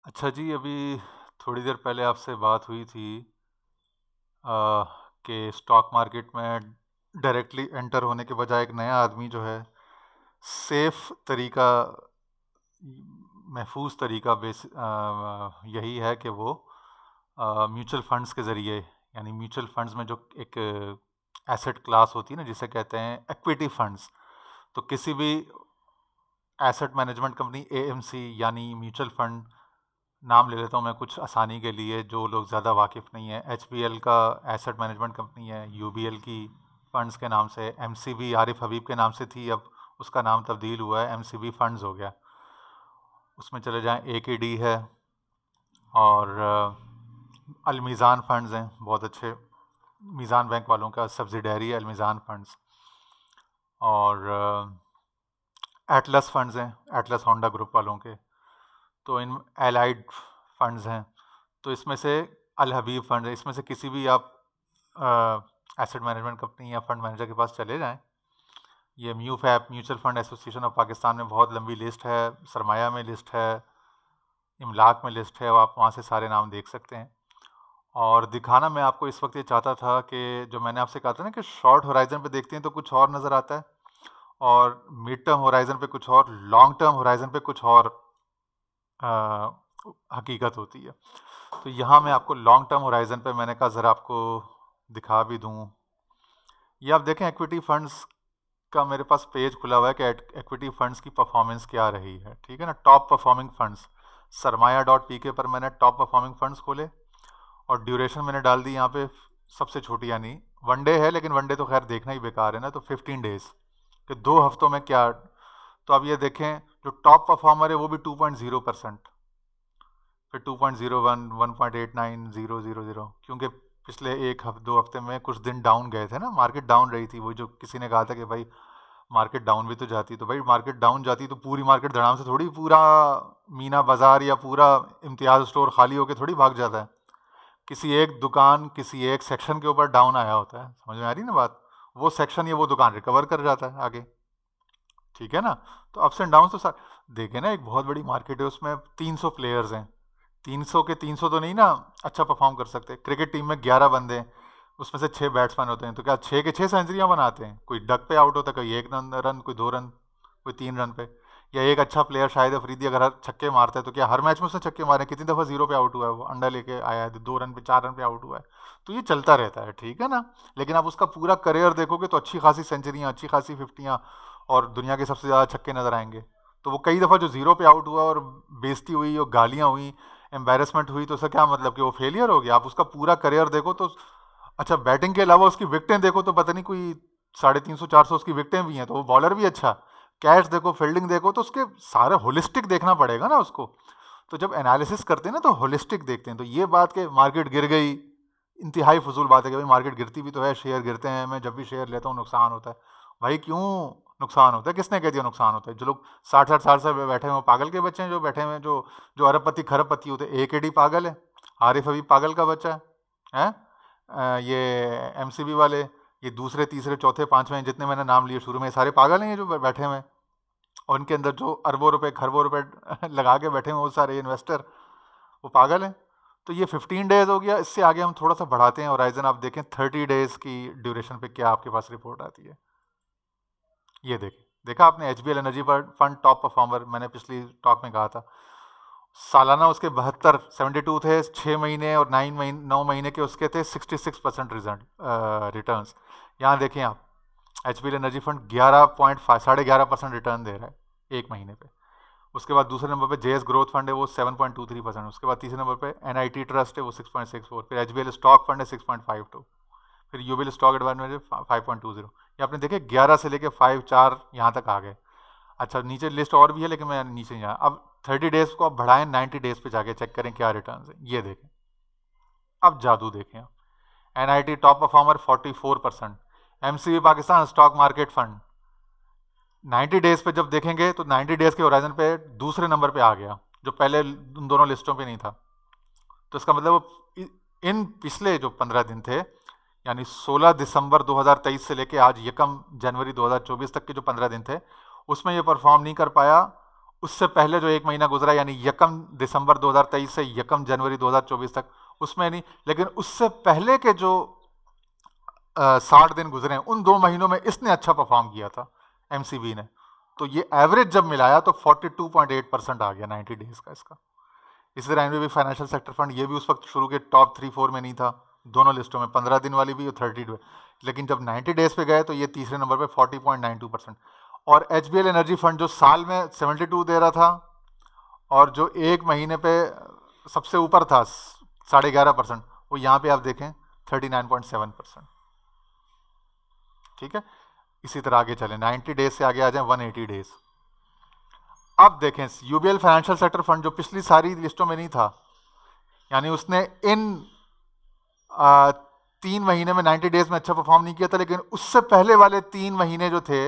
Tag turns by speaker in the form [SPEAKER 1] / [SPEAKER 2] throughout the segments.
[SPEAKER 1] अच्छा जी, अभी थोड़ी देर पहले आपसे बात हुई थी कि स्टॉक मार्केट में डायरेक्टली एंटर होने के बजाय एक नया आदमी जो है सेफ तरीका, महफूज तरीका यही है कि वो म्यूचुअल फंड्स के ज़रिए, यानी म्यूचुअल फंड्स में जो एक एसेट क्लास होती है ना, जिसे कहते हैं इक्विटी फंड्स। तो किसी भी एसेट मैनेजमेंट कंपनी एएमसी यानी म्यूचुअल फंड, नाम ले लेता हूँ मैं कुछ आसानी के लिए, जो लोग ज़्यादा वाकिफ़ नहीं है। एचबीएल का एसेट मैनेजमेंट कंपनी है, यूबीएल की फंड्स के नाम से, एमसीबी आरिफ हबीब के नाम से थी, अब उसका नाम तब्दील हुआ है, एमसीबी फंड्स हो गया। उसमें चले जाएं, एकेडी है, और अलमीज़ान फंड्स हैं, बहुत अच्छे, मीज़ान बैंक वालों का सब्सिडरी है अलमीज़ान फंड्स। और एटलस फंड्स हैं, एटलस होंडा ग्रुप वालों के। तो इन एलाइड फंड्स हैं। तो इसमें से अल हबीब फंड है, इसमें से किसी भी आप एसेट मैनेजमेंट कंपनी या फंड मैनेजर के पास चले जाएं। ये MUFAP, mutual fund association of Pakistan में बहुत लंबी लिस्ट है, सरमाया में लिस्ट है, इमलाक में लिस्ट है, आप वहाँ से सारे नाम देख सकते हैं। और दिखाना मैं आपको इस वक्त ये चाहता था कि जो मैंने आपसे कहा था ना कि शॉर्ट होराइजन पे देखते हैं तो कुछ और नज़र आता है, और मिड टर्म होराइजन पे कुछ और, लॉन्ग टर्म होराइजन पे कुछ और हकीकत होती है। तो यहाँ मैं आपको लॉन्ग टर्म होराइजन पे मैंने कहा ज़रा आपको दिखा भी दूँ। ये आप देखें, इक्विटी फंड्स का मेरे पास पेज खुला हुआ है कि इक्विटी फंड्स की परफॉर्मेंस क्या रही है, ठीक है ना। Top performing funds, Sarmaya dot P K पर मैंने टॉप परफॉर्मिंग फंड्स खोले, और ड्यूरेशन मैंने डाल दी यहाँ पे सबसे छोटी, यानी वनडे है, लेकिन वनडे तो खैर देखना ही बेकार है ना, तो 15 डेज कि 2 हफ्तों में क्या। तो अब ये देखें, जो टॉप परफॉर्मर है वो भी 2.0%, फिर 2.01, 1.89, 0.00, क्योंकि पिछले 1 हफ्ते 2 हफ्ते में कुछ दिन डाउन गए थे ना, मार्केट डाउन रही थी। वो जो किसी ने कहा था कि भाई मार्केट डाउन भी तो जाती, तो भाई मार्केट डाउन जाती तो पूरी मार्केट धड़ाम से थोड़ी, पूरा मीना बाजार या पूरा इम्तियाज़ स्टोर खाली होकर थोड़ी भाग जाता है। किसी एक दुकान, किसी एक सेक्शन के ऊपर डाउन आया होता है, समझ में आ रही ना बात। वो सेक्शन या वो दुकान रिकवर कर जाता है आगे, ठीक है ना। तो अप्स एंड डाउन तो सर देखे ना, एक बहुत बड़ी मार्केट है, उसमें 300 प्लेयर्स हैं। 300 के 300 तो नहीं ना अच्छा परफॉर्म कर सकते। क्रिकेट टीम में 11 बंदे हैं, उसमें से 6 बैट्समैन होते हैं, तो क्या 6 के 6 सेंचुरियां बनाते हैं? कोई डक पे आउट होता है, कोई 1 रन, कोई 2 रन, कोई 3 रन पे। या एक अच्छा प्लेयर शाहिद अफरीदी अगर छक्के मारता है, तो क्या हर मैच में उसने छक्के मारे? कितनी दफ़ा जीरो पे आउट हुआ है, वो अंडा लेके आया है, 2 रन पे 4 रन पे आउट हुआ है। तो ये चलता रहता है, ठीक है ना। लेकिन आप उसका पूरा करियर देखोगे तो अच्छी खासी सेंचुरियाँ, अच्छी खासी 50, और दुनिया के सबसे ज़्यादा छक्के नजर आएंगे। तो वो कई दफ़ा जो जीरो पे आउट हुआ और बेइज्जती हुई और गालियाँ हुई, एम्बेरसमेंट हुई, तो उसका क्या मतलब कि वो फेलियर हो गया? आप उसका पूरा करियर देखो तो, अच्छा बैटिंग के अलावा उसकी विकटें देखो तो पता नहीं कोई 350 400 उसकी विकटें भी हैं, तो वो बॉलर भी अच्छा। कैच देखो, फील्डिंग देखो, तो उसके सारे होलिस्टिक देखना पड़ेगा ना उसको। तो जब एनालिसिस करते हैं ना तो होलिस्टिक देखते हैं। तो ये बात कि मार्केट गिर गई, इंतहाई फजूल बात है कि भाई मार्केट गिरती भी तो है, शेयर गिरते हैं, मैं जब भी शेयर लेता हूँ नुकसान होता है। भाई क्यों नुकसान होता है? किसने कह दिया नुकसान होता है? जो लोग 60-60 साल से बैठे हुए पागल के बच्चे हैं, जो बैठे हुए हैं, जो जो अरबपति खरबपति होते हैं। एकेडी पागल है, आरिफ अभी पागल का बच्चा है, ये एमसीबी वाले, ये दूसरे तीसरे चौथे पांचवें जितने मैंने नाम लिए शुरू में, सारे पागल हैं ये जो बैठे हुए हैं। और उनके अंदर जो अरबों रुपए खरबों रुपए लगा के बैठे हुए वो सारे इन्वेस्टर, वो पागल हैं। तो ये 15 डेज हो गया। इससे आगे हम थोड़ा सा बढ़ाते हैं होराइजन, आप देखें 30 डेज की ड्यूरेशन पे क्या आपके पास रिपोर्ट आती है। ये देखें, देखा आपने H B L energy fund top performer, मैंने पिछली टॉक में कहा था। सालाना उसके 72 थे, 6 महीने और 9 महीने के उसके थे 66% रिजल्ट रिटर्न। यहाँ देखें आप, H B L energy fund 11.5, 11.5% return दे रहा है 1 महीने पे। उसके बाद दूसरे नंबर पे जेएस ग्रोथ फंड है, वो 7.23%। उसके बाद तीसरे नंबर पे एनआईटी ट्रस्ट है, वो 6.64। फिर एचबीएल स्टॉक फंड है 6.52। फिर यूबीएल स्टॉक एडवाइजर 5.20। ये आपने देखे 11 से लेके 5 4 यहाँ तक आ गए। अच्छा नीचे लिस्ट और भी है, लेकिन मैं नीचे यहाँ, अब 30 डेज को आप बढ़ाएं, 90 डेज पे जाके चेक करें क्या रिटर्न है। ये देखें, अब जादू देखें आप। NIT top performer 44%। MCB Pakistan stock market fund 90 days पे जब देखेंगे तो 90 डेज के होराइजन पे दूसरे नंबर पे आ गया, जो पहले उन दोनों लिस्टों पे नहीं था। तो इसका मतलब इन पिछले जो 15 दिन थे, यानी 16 दिसंबर 2023 से लेके आज 1 जनवरी 2024 तक के जो 15 दिन थे, उसमें ये परफॉर्म नहीं कर पाया। उससे पहले जो एक महीना गुजरा यानी 1 दिसंबर 2023 से 1 जनवरी 2024 तक, उसमें नहीं, लेकिन उससे पहले के जो 60 दिन गुजरे हैं उन 2 महीनों में इसने अच्छा परफॉर्म किया था एमसीबी ने। तो ये एवरेज जब मिलाया तो 42.8% आ गया 90 डेज का इसका। इसी तरह एनबीबी फाइनेंशियल सेक्टर फंड, ये भी उस वक्त शुरू के टॉप 3-4 में नहीं था, दोनों लिस्टों में, 15 दिन वाली भी और 30 डे, लेकिन जब 90 डेज पे गए तो ये तीसरे नंबर पे 40.92%। और एचबीएल एनर्जी फंड जो साल में 72 दे रहा था और जो एक महीने पे सबसे ऊपर था 11.5%, वो यहाँ पे आप देखें 39.7%। ठीक है, इसी तरह आगे चले, 90 डेज से आगे आ जाए 180 डेज। अब देखें यूबीएल फाइनेंशियल सेक्टर फंड जो पिछली सारी लिस्टों में नहीं था, यानी उसने इन 3 महीने में 90 डेज में अच्छा परफॉर्म नहीं किया था, लेकिन उससे पहले वाले 3 महीने जो थे,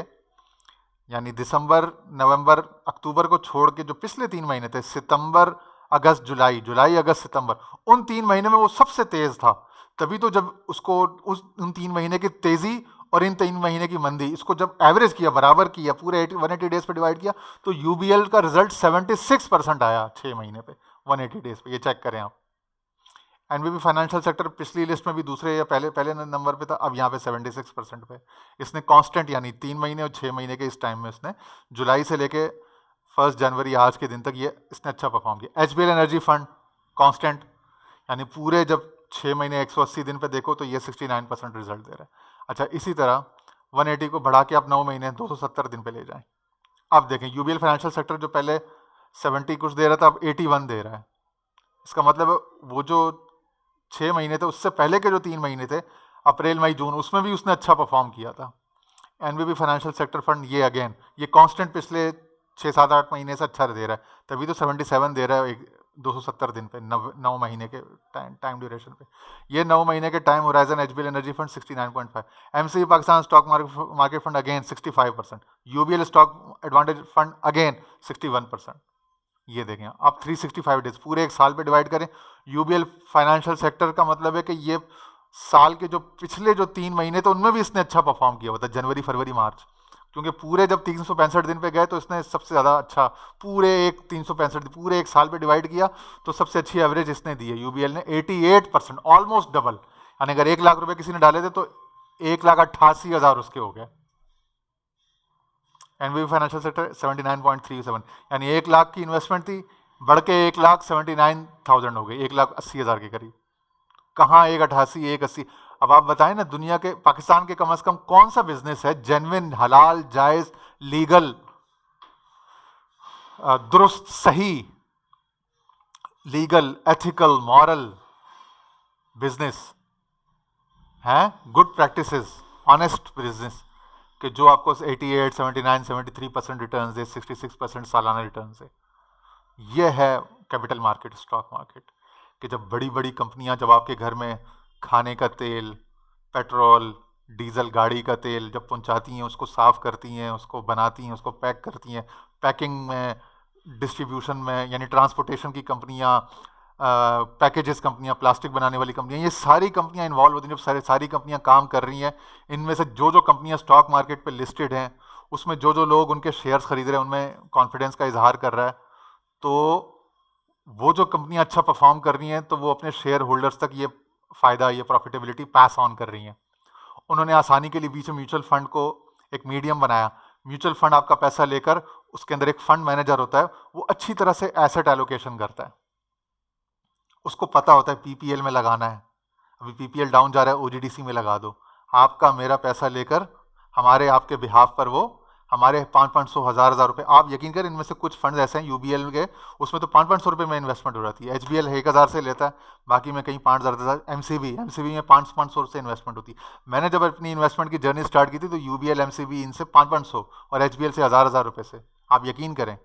[SPEAKER 1] यानी दिसंबर, नवंबर, अक्टूबर को छोड़ के जो पिछले 3 महीने थे, सितंबर, अगस्त, जुलाई, अगस्त, सितंबर, उन 3 महीने में वो सबसे तेज था। तभी तो जब उसको उन 3 महीने की तेजी और इन 3 महीने की मंदी, इसको जब एवरेज किया, बराबर किया, पूरे 180 डेज पे डिवाइड किया, तो यूबीएल का रिजल्ट 76% आया 6 महीने पे 180 डेज पे। ये चेक करें आप। एनबीबी फाइनेंशियल सेक्टर पिछली लिस्ट में भी दूसरे या पहले नंबर पे था, अब यहाँ पे 76% पे। इसने कांस्टेंट यानी 3 महीने और 6 महीने के इस टाइम में इसने जुलाई से लेके 1 जनवरी आज के दिन तक ये इसने अच्छा परफॉर्म किया। एचबीएल एनर्जी फंड कांस्टेंट, यानी पूरे जब 6 महीने 180 दिन पे देखो तो ये 69% रिजल्ट दे रहा है। अच्छा, इसी तरह 180 को बढ़ा के आप 9 महीने 270 दिन पे ले जाएं। अब देखें यूबीएल फाइनेंशियल सेक्टर जो पहले 70 कुछ दे रहा था, अब 81 दे रहा है। इसका मतलब वो जो 6 महीने थे उससे पहले के जो 3 महीने थे, अप्रैल, मई, जून, उसमें भी उसने अच्छा परफॉर्म किया था। एनबीबी फाइनेंशियल सेक्टर फंड ये अगेन ये कांस्टेंट पिछले 6-7-8 महीने से अच्छा दे रहा है, तभी तो 77 दे रहा है 270 दिन पे, 9 महीने के टाइम ड्यूरेशन पे। ये 9 महीने के time horizon HBL energy fund 69.5, MCB Pakistan stock market fund again 65%, UBL stock advantage fund again 61%। ये देखें आप 365 डेज पूरे एक साल पे डिवाइड करें। यूबीएल फाइनेंशियल सेक्टर का मतलब है कि ये साल के जो पिछले जो 3 महीने थे उनमें भी इसने अच्छा परफॉर्म किया हुआ था, जनवरी, फरवरी, मार्च, क्योंकि पूरे जब 365 दिन पे गए तो इसने सबसे ज़्यादा अच्छा पूरे 365 पूरे एक साल पे डिवाइड किया तो सबसे अच्छी एवरेज इसने दी है यूबीएल ने 88%, ऑलमोस्ट डबल। यानी अगर 1 लाख रुपए किसी ने डाले थे तो 1,88,000 उसके हो गए। एनबीबी फाइनेंशियल सेक्टर 79.37, यानी 1 लाख की इन्वेस्टमेंट थी, बढ़ के 1,79,000 हो गई, 1,80,000 के करीब। कहाँ 1,88, 1,80। अब आप बताएं ना, दुनिया के, पाकिस्तान के कम से कम कौन सा बिजनेस है जेन्युइन, हलाल, जायज, लीगल, दुरुस्त, सही, लीगल, एथिकल, मॉरल बिजनेस है, गुड प्रैक्टिसेस, ऑनेस्ट बिजनेस, कि जो आपको 88, 79, 73% रिटर्न दे, 66% सालाना रिटर्न से। ये है कैपिटल मार्केट, स्टॉक मार्केट, कि जब बड़ी बड़ी कंपनियां जब आपके घर में खाने का तेल, पेट्रोल, डीजल, गाड़ी का तेल जब पहुंचाती हैं, उसको साफ़ करती हैं, उसको बनाती हैं, उसको पैक करती हैं, पैकिंग में, डिस्ट्रीब्यूशन में, यानी ट्रांसपोर्टेशन की कंपनियां, पैकेजेस कंपनियां, प्लास्टिक बनाने वाली कंपनियां, ये सारी कंपनियां इन्वॉल्व होती हैं। जब सारी कंपनियां काम कर रही हैं, इनमें से जो कंपनियां स्टॉक मार्केट पे लिस्टेड हैं, उसमें जो लोग उनके शेयर्स खरीद रहे हैं, उनमें कॉन्फिडेंस का इजहार कर रहा है, तो वो जो कंपनियां अच्छा परफॉर्म कर रही हैं तो वो अपने शेयर होल्डर्स तक ये फ़ायदा, ये प्रॉफिटेबिलिटी पास ऑन कर रही हैं। उन्होंने आसानी के लिए बीच में म्यूचुअल फंड को एक मीडियम बनाया। म्यूचुअल फंड आपका पैसा लेकर, उसके अंदर एक फंड मैनेजर होता है, वो अच्छी तरह से एसेट एलोकेशन करता है, उसको पता होता है पीपीएल में लगाना है, अभी पीपीएल डाउन जा रहा है, ओजीडीसी में लगा दो। आपका मेरा पैसा लेकर हमारे आपके बिहाफ पर वो हमारे 500, 1,000 रुपये, आप यकीन करें इनमें से कुछ फंड ऐसे हैं यूबीएल के, उसमें तो 500 रुपये में इन्वेस्टमेंट हो जाती है। एचबीएल 1,000 से लेता है, बाकी में कहीं 5,000, एमसीबी में 500 से इन्वेस्टमेंट होती है। मैंने जब अपनी इन्वेस्टमेंट की जर्नी स्टार्ट की थी तो यूबीएल, एमसीबी इनसे 500 और एचबीएल से 1,000 रुपये से, आप यकीन करें।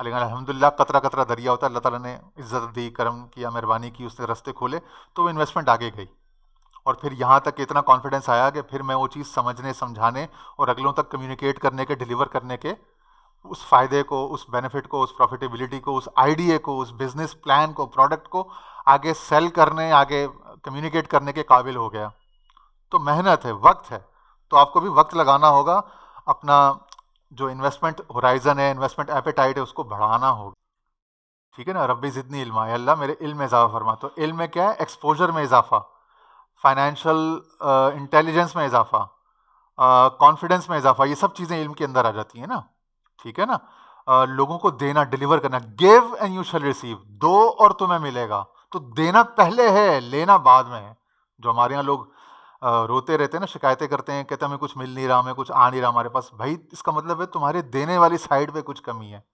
[SPEAKER 1] लेकिन अल्हम्दुलिल्लाह कतरा कतरा दरिया होता है, अल्लाह ताला ने इज्जत दी, करम किया, मेहरबानी की, उसने रास्ते खोले तो वो इन्वेस्टमेंट आगे गई। और फिर यहाँ तक इतना कॉन्फिडेंस आया कि फिर मैं वो चीज़ समझने, समझाने और अगलों तक कम्युनिकेट करने के, डिलीवर करने के, उस फ़ायदे को, उस बेनिफिट को, उस प्रॉफिटेबिलिटी को, उस आइडिया को, उस बिजनेस प्लान को, प्रोडक्ट को आगे सेल करने, आगे कम्युनिकेट करने के काबिल हो गया। तो मेहनत है, वक्त है, तो आपको भी वक्त लगाना होगा, अपना जो इन्वेस्टमेंट होराइजन है, इन्वेस्टमेंट एपेटाइट है, उसको बढ़ाना होगा। ठीक है ना, रब्बी जिदनी इल्मा, या अल्लाह मेरे इल्म में इजाफा फरमा। तो इल्म में क्या है? एक्सपोजर में इजाफा, फाइनेंशियल इंटेलिजेंस में इजाफा, कॉन्फिडेंस में इजाफा, ये सब चीज़ें इल्म के अंदर आ जाती हैं ना। ठीक है ना, लोगों को देना, डिलीवर करना, give and you shall receive, दो और तुम्हें मिलेगा। तो देना पहले है, लेना बाद में है। जो हमारे यहाँ लोग रोते रहते हैं ना, शिकायतें करते हैं, कहते हैं हमें कुछ मिल नहीं रहा, हमें कुछ आ नहीं रहा हमारे पास। भाई इसका मतलब है तुम्हारे देने वाली साइड पे कुछ कमी है,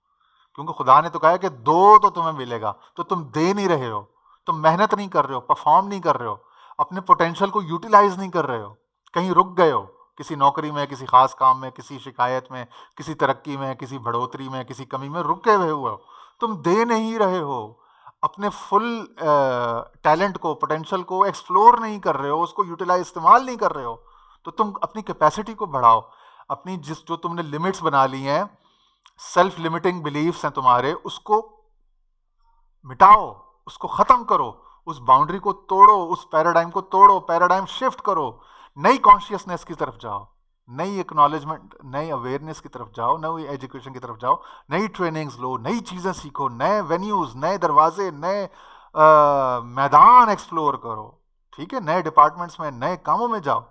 [SPEAKER 1] क्योंकि खुदा ने तो कहा है कि दो तो तुम्हें मिलेगा, तो तुम दे नहीं रहे हो, तुम मेहनत नहीं कर रहे हो, परफॉर्म नहीं कर रहे हो, अपने पोटेंशियल को यूटिलाइज नहीं कर रहे हो, कहीं रुक गए हो, किसी नौकरी में, किसी खास काम में, किसी शिकायत में, किसी तरक्की में, किसी बढ़ोतरी में, किसी कमी में रुके हुए हो, तुम दे नहीं रहे हो, अपने फुल टैलेंट को, पोटेंशियल को एक्सप्लोर नहीं कर रहे हो, उसको यूटिलाइज, इस्तेमाल नहीं कर रहे हो। तो तुम अपनी कैपेसिटी को बढ़ाओ, अपनी जो तुमने लिमिट्स बना ली हैं, सेल्फ लिमिटिंग बिलीफ्स हैं तुम्हारे, उसको मिटाओ, उसको खत्म करो, उस बाउंड्री को तोड़ो, उस पैराडाइम को तोड़ो, पैराडाइम शिफ्ट करो, नई कॉन्शियसनेस की तरफ जाओ, नई एक्नॉलेजमेंट, नई अवेयरनेस की तरफ जाओ, नई एजुकेशन की तरफ जाओ, नई ट्रेनिंग्स लो, नई चीज़ें सीखो, नए वेन्यूज, नए दरवाजे, नए मैदान एक्सप्लोर करो। ठीक है, नए डिपार्टमेंट्स में, नए कामों में जाओ,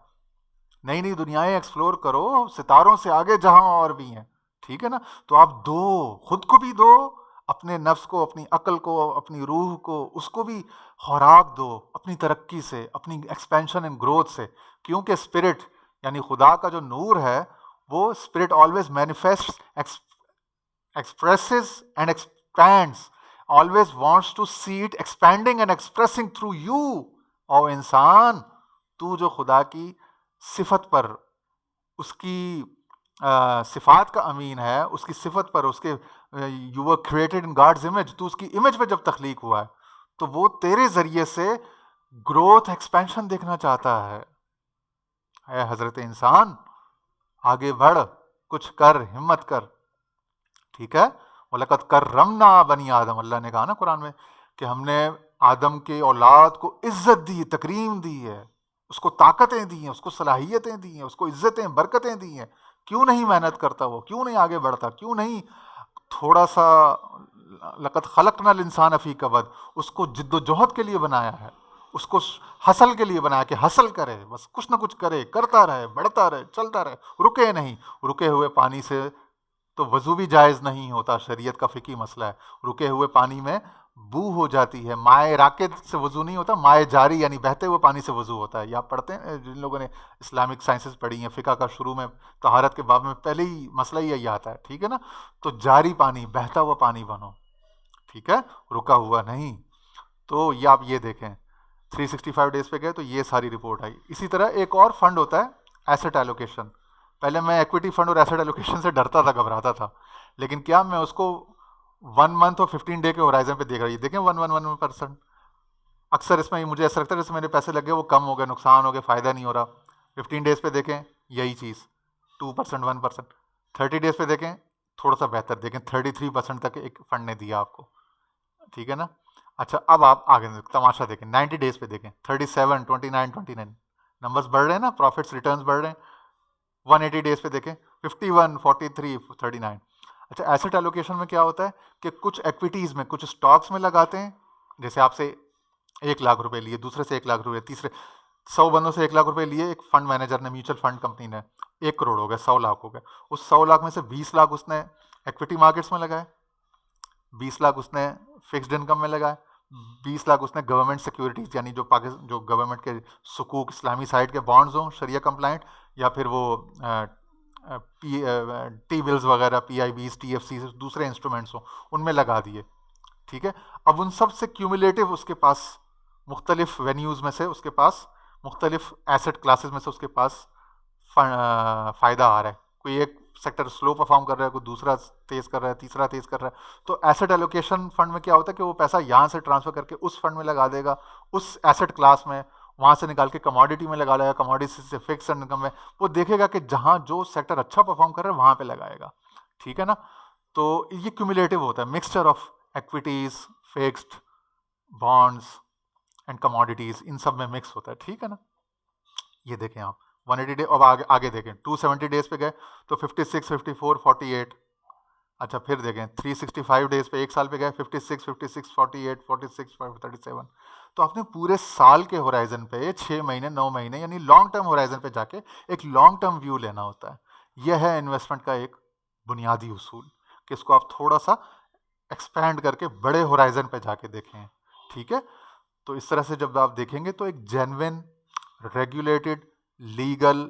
[SPEAKER 1] नई नई दुनियाएं एक्सप्लोर करो, सितारों से आगे जहां और भी हैं। ठीक है ना, तो आप दो, खुद को भी दो, अपने नफ्स को, अपनी अकल को, अपनी रूह को, उसको भी खुराक दो, अपनी तरक्की से, अपनी एक्सपेंशन एंड ग्रोथ से। क्योंकि स्पिरिट यानी खुदा का जो नूर है, वो spirit always manifest, expresses and expands, always wants to see it expanding and expressing through you. और इंसान, तू जो खुदा की सिफत पर, उसकी सिफात का अमीन है, उसकी सिफत पर, उसके you were created in God's image, तो उसकी इमेज पे जब तख्लीक हुआ है, तो वो तेरे जरिए से ग्रोथ, एक्सपेंशन देखना चाहता है हजरत इंसान, आगे बढ़, कुछ कर, हिम्मत कर। ठीक है, वलकद कर्रमना बनी आदम, अल्लाह ने कहा ना कुरान में कि हमने आदम के औलाद को इज्जत दी, तकरीम दी है, उसको ताकतें दी हैं, उसको सलाहियतें दी हैं, उसको इज्जतें, बरकतें दी हैं। क्यों नहीं मेहनत करता वो, क्यों नहीं आगे बढ़ता, क्यों नहीं थोड़ा सा, लक़द खलक़नल इंसान अफ़ी कबद, उसको जिद्दोजहद के लिए बनाया है, उसको हसल के लिए बनाया कि हसल करे, बस कुछ ना कुछ करे, करता रहे, बढ़ता रहे, चलता रहे, रुके नहीं। रुके हुए पानी से तो वज़ू भी जायज़ नहीं होता, शरीयत का फ़िकी मसला है। रुके हुए पानी में बू हो जाती है, माए राकिद से वज़ू नहीं होता, माए जारी यानी बहते हुए पानी से वज़ू होता है। ये आप पढ़ते हैं, जिन लोगों ने इस्लामिक साइंसेस पढ़ी हैं, फ़िका का शुरू में तहारत के बाब में पहले ही मसला ही यही आता है। ठीक है ना, तो जारी पानी, बहता हुआ पानी बनो। ठीक है, रुका हुआ नहीं। तो ये आप ये देखें, 365 डेज पे गए तो ये सारी रिपोर्ट आई। इसी तरह एक और फंड होता है, एसेट एलोकेशन। पहले मैं इक्विटी फंड और एसेट एलोकेशन से डरता था, घबराता था, लेकिन क्या मैं उसको 1 मंथ और 15 डे के होराइजन पे देख रही, देखें 111%। अक्सर इसमें मुझे ऐसा लगता है जैसे मेरे पैसे लगे वो कम हो गए, नुकसान हो गया, फ़ायदा नहीं हो रहा। 15 डेज पे देखें यही चीज़, 2%, 1%। 30 डेज पे देखें थोड़ा सा बेहतर, देखें 33% तक एक फंड ने दिया आपको। ठीक है ना, अच्छा अब आप आगे तमाशा देखें, 90 डेज पे देखें 37, 29, 29 नंबर्स बढ़ रहे हैं ना, प्रॉफिट्स, रिटर्न्स बढ़ रहे हैं। 180 डेज पे देखें 51, 43, 39। अच्छा, एसेट एलोकेशन में क्या होता है कि कुछ एक्विटीज़ में, कुछ स्टॉक्स में लगाते हैं, जैसे आपसे 1 लाख रुपए लिए, दूसरे से 1 लाख रुपए, तीसरे 100 बंदों से 1 लाख रुपए लिए, एक फंड मैनेजर ने, म्यूचुअल फंड कंपनी ने, 1 करोड़ हो गए, 100 लाख हो गए। उस 100 लाख में से 20 लाख उसने इक्विटी मार्केट्स में लगाए, 20 लाख उसने फिक्स्ड इनकम में लगाए, 20 लाख उसने गवर्नमेंट सिक्योरिटीज़ यानी जो पाकिस्तान, जो गवर्नमेंट के सुकूक, इस्लामी साइड के बॉन्ड्स हों, शरिया कंप्लाइंट, या फिर वो टी बिल्स वगैरह, PIBs, TFCs, दूसरे इंस्ट्रूमेंट्स हों, उनमें लगा दिए। ठीक है, अब उन सब से क्यूमुलेटिव उसके पास मुख्तलिफ वेन्यूज़ में से, उसके पास मुख्तलिफ एसेट क्लासेस में से उसके पास फ़ायदा आ रहा है। कोई एक सेक्टर स्लो परफॉर्म कर रहा है, कोई दूसरा तेज़ कर रहा है, तीसरा तेज़ कर रहा है। तो एसेट एलोकेशन फंड में क्या होता है कि वो पैसा यहाँ से ट्रांसफ़र करके उस फंड में लगा देगा, उस एसेट क्लास में, वहाँ से निकाल के कमोडिटी में लगा लेगा, कमोडिटी से फिक्स इनकम में। वो देखेगा कि जहाँ जो सेक्टर अच्छा परफॉर्म कर रहा है वहाँ पे लगाएगा। ठीक है ना, तो ये क्यूमुलेटिव होता है, mixture of equities, fixed, bonds and commodities, इन सब में मिक्स होता है। ठीक है ना, ये देखें आप 180 डे, अब आगे देखें 270 डेज पे गए तो 56, 54, 48। अच्छा फिर देखें 365 डेज पे, एक साल पे गए 56, 56, 48, 46, 37। तो आपने पूरे साल के होराइजन पे 6 महीने 9 महीने यानी लॉन्ग टर्म होराइजन पे जाके एक लॉन्ग टर्म व्यू लेना होता है। यह है इन्वेस्टमेंट का एक बुनियादी उसूल कि इसको आप थोड़ा सा एक्सपैंड करके बड़े होराइजन पे जाके देखें। ठीक है, तो इस तरह से जब आप देखेंगे तो एक genuine regulated legal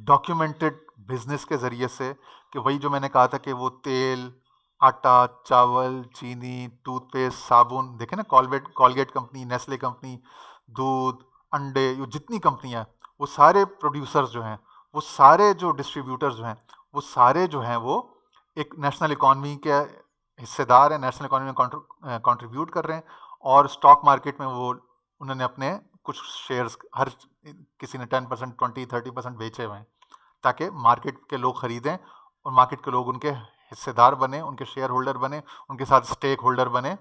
[SPEAKER 1] documented business के ज़रिए से, कि वही जो मैंने कहा था कि वो तेल, आटा, चावल, चीनी, टूथपेस्ट, साबुन, देखें ना, कॉलगेट कंपनी, नेस्ले कंपनी, दूध, अंडे, ये जितनी कंपनियां, वो सारे प्रोड्यूसर्स जो हैं, वो सारे जो डिस्ट्रीब्यूटर्स जो हैं, वो सारे जो हैं वो एक नेशनल इकॉनमी के हिस्सेदार हैं, नेशनल इकॉनमी में कंट्रीब्यूट कर रहे हैं, और स्टॉक मार्केट में वो उन्होंने अपने कुछ शेयर्स हर किसी ने 10%, 20, 30% बेचे हुए हैं, ताकि मार्केट के लोग खरीदें और मार्केट के लोग उनके हिस्सेदार बने, उनके शेयर होल्डर बने, उनके साथ स्टेक होल्डर बने,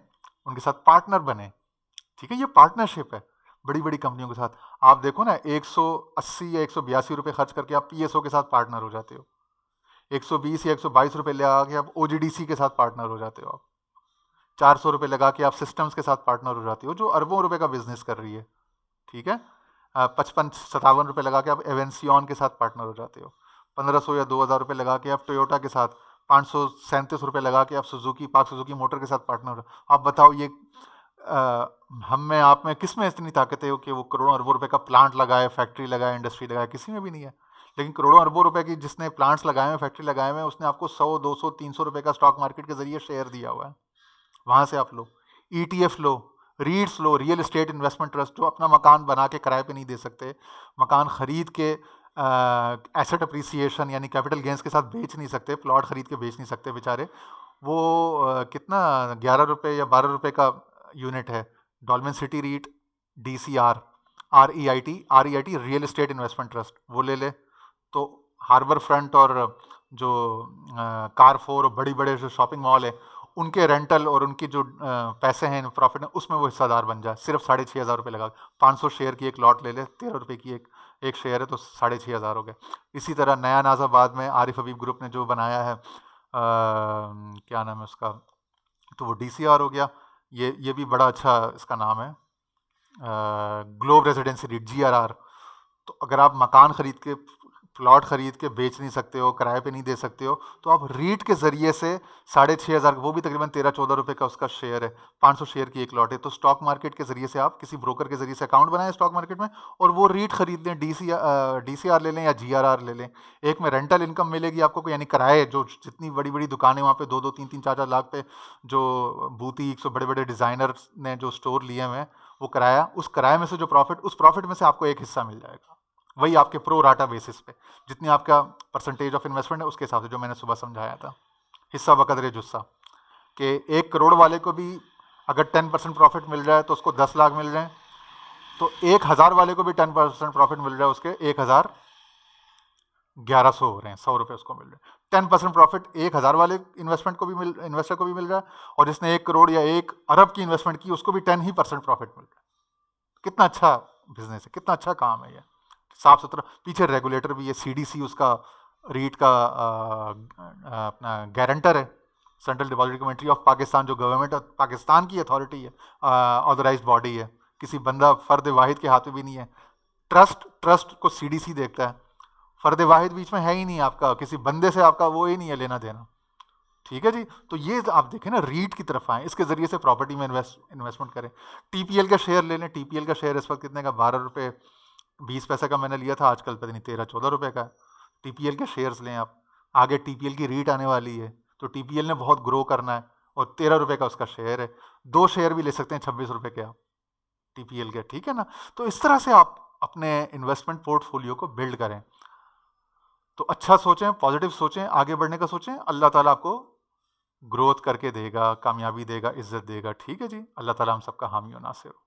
[SPEAKER 1] उनके साथ पार्टनर बने। ठीक है, ये पार्टनरशिप है बड़ी बड़ी कंपनियों के साथ। आप देखो ना, 180 या 182 रुपये खर्च करके आप पीएसओ के साथ पार्टनर हो जाते हो, 120 या 122 रुपये लगा के आप ओजीडीसी के साथ पार्टनर हो जाते हो, आप 400 रुपये लगा के आप सिस्टम्स के साथ पार्टनर हो जाते हो जो अरबों रुपए का बिजनेस कर रही है। ठीक है, 55-57 रुपये लगा के आप एवेंसियन के साथ पार्टनर हो जाते हो, 1500 या 2000 रुपये लगा के आप टोयोटा के साथ, 537 रुपये लगा के आप सुजुकी, पाक सुजुकी मोटर के साथ पार्टनर हो। आप बताओ ये हम में आप में किस में इतनी ताकत है कि वो करोड़ों अरबों रुपए का प्लांट लगाए, फैक्ट्री लगाए, इंडस्ट्री लगाए? किसी में भी नहीं है। लेकिन करोड़ों अरबों रुपए की जिसने प्लांट्स लगाए हैं, फैक्ट्री लगाए हुए हैं, उसने आपको 100, 200, 300 रुपये का स्टॉक मार्केट के जरिए शेयर दिया हुआ है। वहाँ से आप लो, ETF लो, रीड्स लो, रियल एस्टेट इन्वेस्टमेंट ट्रस्ट, जो अपना मकान बना के किराए पे नहीं दे सकते, मकान खरीद के एसेट अप्रिसिएशन यानी कैपिटल गेंस के साथ बेच नहीं सकते, प्लॉट खरीद के बेच नहीं सकते बेचारे, वो कितना 11 रुपये या 12 रुपये का यूनिट है, Dolmen City REIT, DCR, REIT real estate investment trust, वो ले ले। तो हार्बर फ्रंट और जो कारफोर और बड़ी बड़े जो शॉपिंग मॉल है, उनके रेंटल और उनकी जो पैसे हैं प्रॉफिट है, उसमें वो हिस्सेदार बन जाए, सिर्फ 6500 रुपये लगा। 500 शेयर की एक लॉट ले ले, 13 रुपये की एक शेयर है, तो 6500 हो गए। इसी तरह नया नाजाबाद में आरिफ हबीब ग्रुप ने जो बनाया है, क्या नाम है उसका, तो वो DCR हो गया। ये भी बड़ा अच्छा इसका नाम है, ग्लोब रेजिडेंसी रीट, GRR। तो अगर आप मकान खरीद के, प्लॉट खरीद के बेच नहीं सकते हो, किराए पे नहीं दे सकते हो, तो आप रीट के जरिए से 6500, वो भी तकरीबन 13-14 रुपये का उसका शेयर है, 500 शेयर की एक लॉट है। तो स्टॉक मार्केट के जरिए से आप किसी ब्रोकर के जरिए से अकाउंट बनाएं स्टॉक मार्केट में, और वो रीट खरीद लें, DCR ले लें या GRR ले लें। एक में रेंटल इनकम मिलेगी आपको, यानी किराए, जो जितनी बड़ी बड़ी दुकानें वहाँ पे 2-2, 3-3, 4-4 लाख पे जो बूटीक्स और बड़े बड़े डिज़ाइनर्स ने जो स्टोर लिए हुए हैं, वो किराया, उस किराए में से जो प्रॉफिट, उस प्रॉफिट में से आपको एक हिस्सा मिल जाएगा, वही आपके प्रो राटा बेसिस पे, जितनी आपका परसेंटेज ऑफ इन्वेस्टमेंट है उसके हिसाब से, जो मैंने सुबह समझाया था, हिस्सा बकदरे जुस्सा, कि 1 करोड़ वाले को भी अगर 10% प्रॉफिट मिल रहा है तो उसको 10 लाख मिल रहे हैं, तो 1000 वाले को भी 10% प्रॉफिट मिल रहा है, उसके 1100 हो रहे हैं, 100 रुपये उसको मिल रहे हैं। 10% प्रॉफिट 1000 वाले इन्वेस्टर को भी मिल रहा है, और जिसने 1 करोड़ या 1 अरब की इन्वेस्टमेंट की, उसको भी 10% प्रॉफिट मिल रहा है। कितना अच्छा बिजनेस है, कितना अच्छा काम है ये, साफ सुथरा। पीछे रेगुलेटर भी है, CDC उसका रीट का अपना गारंटर है, central depository committee of Pakistan, जो गवर्नमेंट ऑफ पाकिस्तान की अथॉरिटी है, ऑथराइज्ड बॉडी है, किसी बंदा फर्द वाहिद के हाथ में भी नहीं है। ट्रस्ट को CDC देखता है, फर्द वाहिद बीच में है ही नहीं आपका, किसी बंदे से आपका वो ही नहीं है लेना देना। ठीक है जी, तो ये आप देखें ना, रीट की तरफ आए, इसके जरिए से प्रॉपर्टी में इन्वेस्टमेंट करें। TPL का शेयर ले लें, TPL का शेयर इस वक्त कितने का, 12 रुपये 20 पैसे का मैंने लिया था, आजकल पता नहीं 13-14 रुपये का। TPL के शेयर्स लें आप, आगे TPL की रीट आने वाली है, तो TPL ने बहुत ग्रो करना है, और 13 रुपये का उसका शेयर है, 2 शेयर भी ले सकते हैं 26 रुपये के आप TPL के। ठीक है ना, तो इस तरह से आप अपने इन्वेस्टमेंट पोर्टफोलियो को बिल्ड करें। तो अच्छा सोचें, पॉजिटिव सोचें, आगे बढ़ने का सोचें, अल्लाह ताला आपको ग्रोथ करके देगा, कामयाबी देगा, इज्जत देगा। ठीक है जी, अल्लाह ताला हम सबका हामी और नासिर हो।